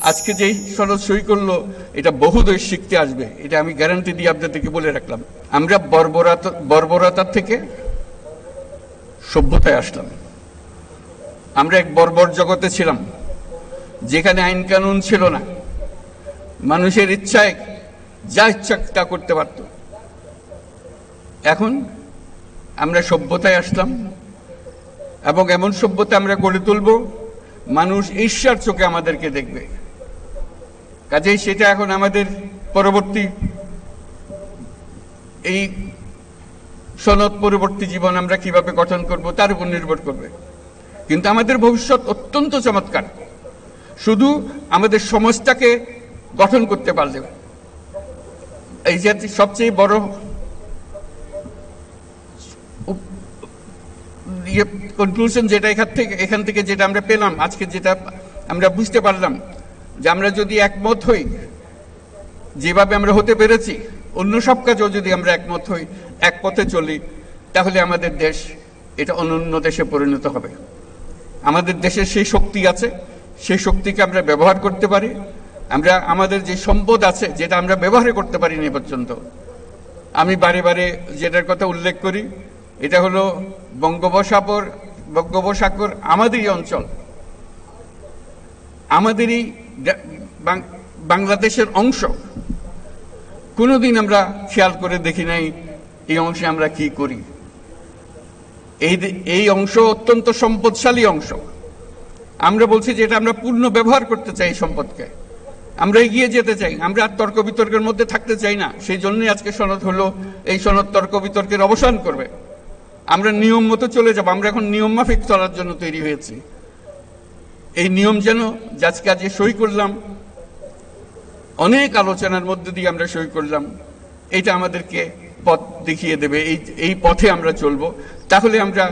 আজকে যেই সনদ সই করলো এটা বহু দেশ শিখতে আসবে, এটা আমি গ্যারান্টি দিয়ে আপনাদেরকে বলে রাখলাম। আমরা বর্বরতার থেকে সভ্যতায় আসলাম। আমরা এক বর্বর জগতে ছিলাম যেখানে আইন কানুন ছিল না, মানুষের ইচ্ছায় যা ইচ্ছা তা করতে পারত। এখন আমরা সভ্যতায় আসলাম এবং এমন সভ্যতা আমরা গড়ে তুলব মানুষ ঈর্ষার চোখে আমাদেরকে দেখবে। কাজেই সেটা এখন আমাদের পরবর্তী এই সনদ পরবর্তী জীবন আমরা কিভাবে গঠন করব তার উপর নির্ভর করবে। কিন্তু আমাদের ভবিষ্যৎ অত্যন্ত চমৎকার, শুধু আমাদের সমাজটাকে গঠন করতে পারলে। এই যে সবচেয়ে বড় কনক্লুশন যেটা এখান থেকে যেটা আমরা পেলাম, আজকে যেটা আমরা বুঝতে পারলাম, যে আমরা যদি একমত হই, যেভাবে আমরা হতে পেরেছি, অন্য সব কাজেও যদি আমরা একমত হই, এক পথে চলি, তাহলে আমাদের দেশ এটা অনন্য দেশে পরিণত হবে। আমাদের দেশের সেই শক্তি আছে, সেই শক্তিকে আমরা ব্যবহার করতে পারি। আমরা আমাদের যে সম্পদ আছে যেটা আমরা ব্যবহার করতে পারিনি পর্যন্ত। আমি বারে বারে যেটার কথা উল্লেখ করি, এটা হলো বঙ্গোপসাগর আমাদেরই অঞ্চল, আমাদেরই বাংলাদেশের অংশ। কোনোদিন আমরা খেয়াল করে দেখি নাই এই অংশে আমরা কি করি। এই অংশ অত্যন্ত সম্পদশালী অংশ। আমরা বলছি যে এটা আমরা পূর্ণ ব্যবহার করতে চাই, এই সম্পদকে আমরা এগিয়ে যেতে চাই, আমরা আর তর্ক বিতর্কের মধ্যে থাকতে চাই না। সেই জন্যই আজকে সনদ হলো, এই সনদ তর্ক বিতর্কের অবসান করবে। আমরা নিয়ম মতো চলে যাব। আমরা এখন নিয়ম মাফিক চলার জন্য তৈরি হয়েছি। এই নিয়ম যেন আজকে আজকে সই করলাম, অনেক আলোচনার মধ্যে দিয়ে আমরা সই করলাম, এটা আমাদেরকে পথ দেখিয়ে দেবে। এই পথে আমরা চলবো, তাহলে আমরা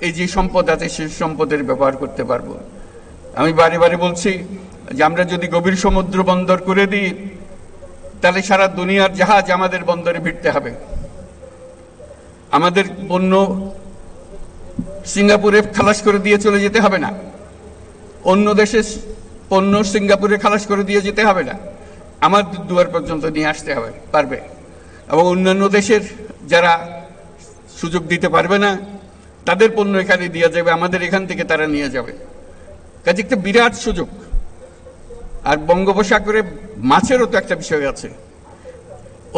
এই যে সম্পদ আছে সেই সম্পদের ব্যবহার করতে পারবো। আমি বারে বারে বলছি যে আমরা যদি গভীর সমুদ্র বন্দর করে দিই, তাহলে সারা দুনিয়ার জাহাজ আমাদের বন্দরে ভিড়তে হবে। আমাদের পণ্য সিঙ্গাপুরে খালাস করে দিয়ে চলে যেতে হবে না, অন্য দেশের পণ্য সিঙ্গাপুরে খালাস করে দিয়ে যেতে হবে না, আমার দুয়ার পর্যন্ত নিয়ে আসতে পারবে। এবং অন্যান্য দেশের যারা সুযোগ দিতে পারবে না, তাদের পণ্য এখানে দিয়ে যাবে, আমাদের এখান থেকে তারা নিয়ে যাবে। কাজে একটা বিরাট সুযোগ। আর বঙ্গোপসাগরে মাছেরও তো একটা বিষয় আছে।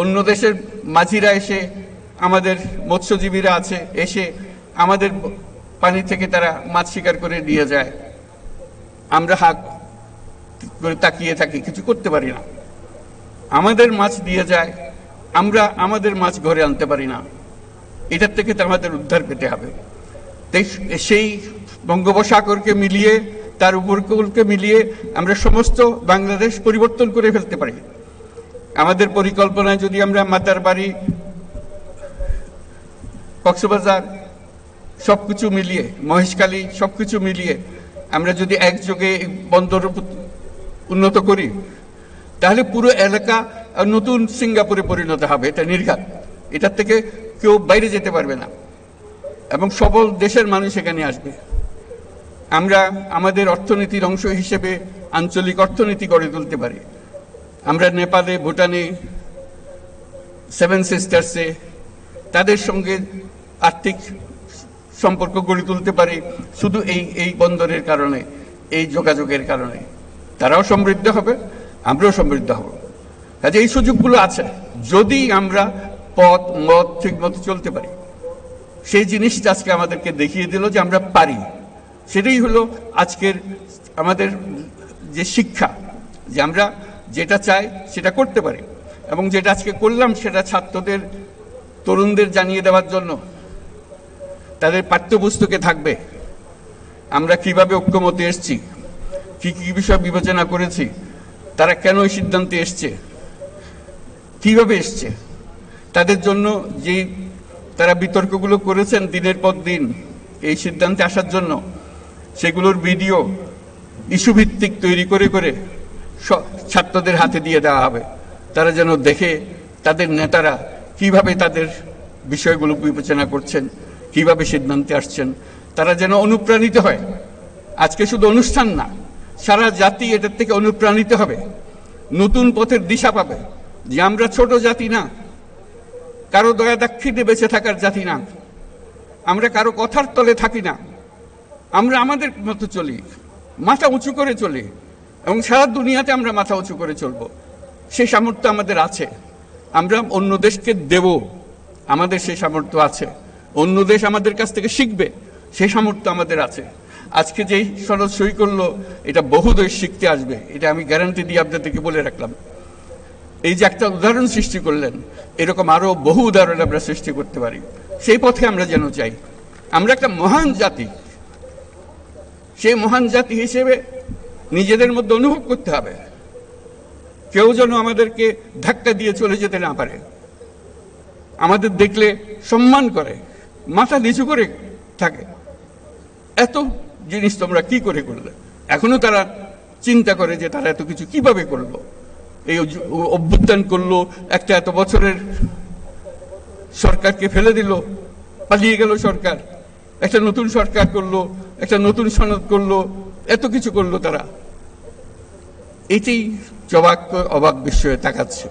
অন্য দেশের মাঝিরা এসে, আমাদের মৎস্যজীবীরা আছে, এসে আমাদের পানি থেকে তারা মাছ শিকার করে নিয়ে যায়। আমরা হাত করে তাকিয়ে থাকি, কিছু করতে পারি না। আমাদের মাছ দিয়ে যায়, আমরা আমাদের মাছ ঘরে আনতে পারি না। এটার থেকে তো আমাদের উদ্ধার পেতে হবে। তাই সেই বঙ্গোপসাগরকে মিলিয়ে, তার উপকূলকে মিলিয়ে আমরা সমস্ত বাংলাদেশ পরিবর্তন করে ফেলতে পারি। আমাদের পরিকল্পনায় যদি আমরা মাতারবাড়ি, কক্সবাজার সবকিছু মিলিয়ে, মহেশখালী সবকিছু মিলিয়ে আমরা যদি একযোগে বন্দর উন্নত করি, তাহলে পুরো এলাকা নতুন সিঙ্গাপুরে পরিণত হবে। এটা নির্ঘাত, এটার থেকে কেউ বাইরে যেতে পারবে না এবং সকল দেশের মানুষ এখানে আসবে। আমরা আমাদের অর্থনীতির অংশ হিসেবে আঞ্চলিক অর্থনীতি গড়ে তুলতে পারি। আমরা নেপালে, ভুটানে, সেভেন সিস্টার্সে তাদের সঙ্গে আর্থিক সম্পর্ক গড়ে তুলতে পারি শুধু এই বন্দরের কারণে, এই যোগাযোগের কারণে। তারাও সমৃদ্ধ হবে, আমরাও সমৃদ্ধ হব। কাজে এই সুযোগগুলো আছে যদি আমরা মত ঠিক মতো চলতে পারি। সেই জিনিসটা আজকে আমাদেরকে দেখিয়ে দিল যে আমরা পারি। সেটাই হলো আজকের আমাদের যে শিক্ষা, যে আমরা যেটা চাই সেটা করতে পারি। এবং যেটা আজকে করলাম সেটা ছাত্রদের, তরুণদের জানিয়ে দেওয়ার জন্য তাদের পাঠ্যপুস্তকে থাকবে আমরা কিভাবে ঐক্যমতে এসেছি, কি কি বিষয় বিবেচনা করেছি, তারা কেন এই সিদ্ধান্তে এসছে, কিভাবে এসছে, তাদের জন্য যে তারা বিতর্কগুলো করেছেন দিনের পর দিন এই সিদ্ধান্তে আসার জন্য, সেগুলোর ভিডিও ইস্যু ভিত্তিক তৈরি করে করে ছাত্রদের হাতে দিয়ে দেওয়া হবে। তারা যেন দেখে তাদের নেতারা কিভাবে তাদের বিষয়গুলো বিবেচনা করছেন, কিভাবে সিদ্ধান্তে আসছেন, তারা যেন অনুপ্রাণিত হয়। আজকে শুধু অনুষ্ঠান না, সারা জাতি এটার থেকে অনুপ্রাণিত হবে, নতুন পথের দিশা পাবে যে আমরা ছোট জাতি না, কারো দয়া দাক্ষিণ্যে বেঁচে থাকার জাতি না, আমরা কারো কথার তলে থাকি না, আমরা আমাদের মতো চলি, মাথা উঁচু করে চলি এবং সারা দুনিয়াতে আমরা মাথা উঁচু করে চলব। সেই সামর্থ্য আমাদের আছে, আমরা অন্য দেশকে দেব, আমাদের সেই সামর্থ্য আছে। অন্য দেশ আমাদের কাছ থেকে শিখবে, সেই সামর্থ্য আমাদের আছে। আজকে যেই সনদ সই করলো, এটা বহু দেশ শিখতে আসবে, এটা আমি গ্যারান্টি দিয়ে আপনাদেরকে বলে রাখলাম। এই যে একটা উদাহরণ সৃষ্টি করলেন, এরকম আরো বহু উদাহরণ আমরা সৃষ্টি করতে পারি। সেই পথে আমরা যেন চাই। আমরা একটা মহান জাতি, সেই মহান জাতি হিসেবে নিজেদের মধ্যে অনুভব করতে হবে, কেউ যেন আমাদেরকে ধাক্কা দিয়ে চলে যেতে না পারে, আমাদের দেখলে সম্মান করে, মাথা নিচু করে থাকে। এত জিনিস তোমরা কি করে করলে? এখনো তারা চিন্তা করে যে তারা এত কিছু কিভাবে করলো, এই অভ্যুত্থান করলো, একটা এত বছরের সরকারকে ফেলে দিল, পালিয়ে গেল সরকার, একটা নতুন সরকার করলো, একটা নতুন সনদ করলো, এত কিছু করলো তারা। এটাই অবাক বিস্ময়ে তাকাচ্ছে।